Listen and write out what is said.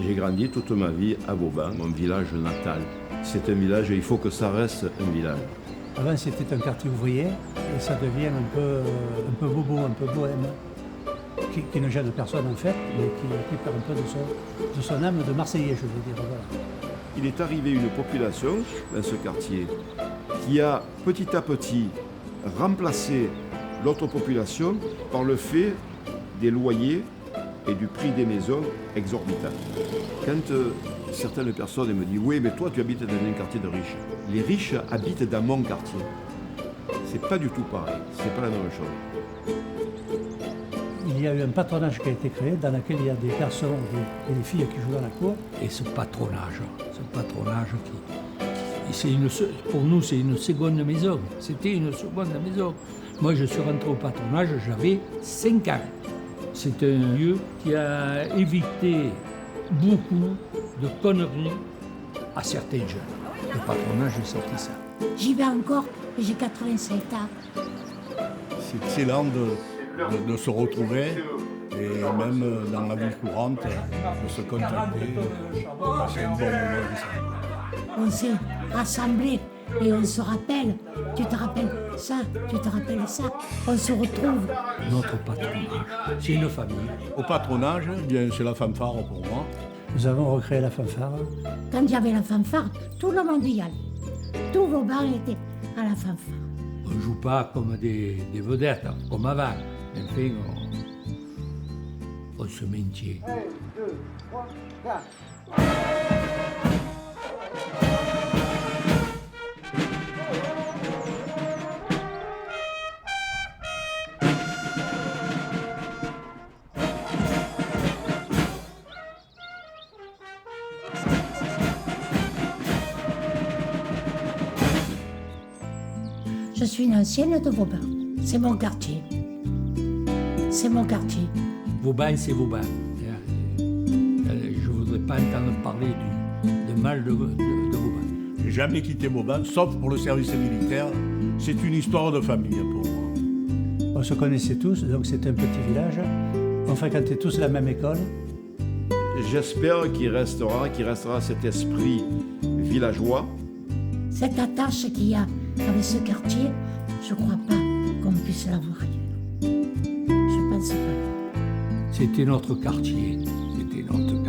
J'ai grandi toute ma vie à Vauban, mon village natal. C'est un village, il faut que ça reste un village. Avant, c'était un quartier ouvrier et ça devient un peu bobo, un peu bohème, qui ne gêne personne en fait, mais qui perd un peu de son âme de Marseillais, je veux dire. Voilà. Il est arrivé une population dans ce quartier qui a petit à petit remplacé l'autre population par le fait des loyers et du prix des maisons exorbitants. Quand certaines personnes me disent « Oui, mais toi, tu habites dans un quartier de riches ». Les riches habitent dans mon quartier. C'est pas du tout pareil, c'est pas la même chose. Il y a eu un patronage qui a été créé dans lequel il y a des garçons et des filles qui jouent dans la cour. Et ce patronage pour nous, c'est une seconde maison. C'était une seconde maison. Moi, je suis rentré au patronage, j'avais 5 ans. C'est un lieu qui a évité beaucoup de conneries à certains jeunes. Le patronage est sorti ça. J'y vais encore, j'ai 87 ans. C'est excellent de se retrouver et même dans la vie courante, de se contacter. C'est un bon moment. On s'est rassemblés et on se rappelle. Tu te rappelles ça, tu te rappelles ça. On se retrouve. Notre patronage, c'est une famille. Au patronage, eh bien, c'est la fanfare pour moi. Nous avons recréé la fanfare. Quand il y avait la fanfare, tout le monde y allait. Tous vos bars étaient à la fanfare. On ne joue pas comme des vedettes, comme avant. Enfin, on se maintient. 1, 2, 3, 4. Je suis une ancienne de Vauban. C'est mon quartier. C'est mon quartier. Vauban, c'est Vauban. Je ne voudrais pas entendre parler de mal de Vauban. J'ai jamais quitté Vauban, sauf pour le service militaire. C'est une histoire de famille pour moi. On se connaissait tous, donc c'était un petit village. On fréquentait tous la même école. J'espère qu'il restera cet esprit villageois. Cette attache qu'il y a avec ce quartier, je ne crois pas qu'on puisse l'avoir ailleurs. Je pense pas. C'était notre quartier. C'était notre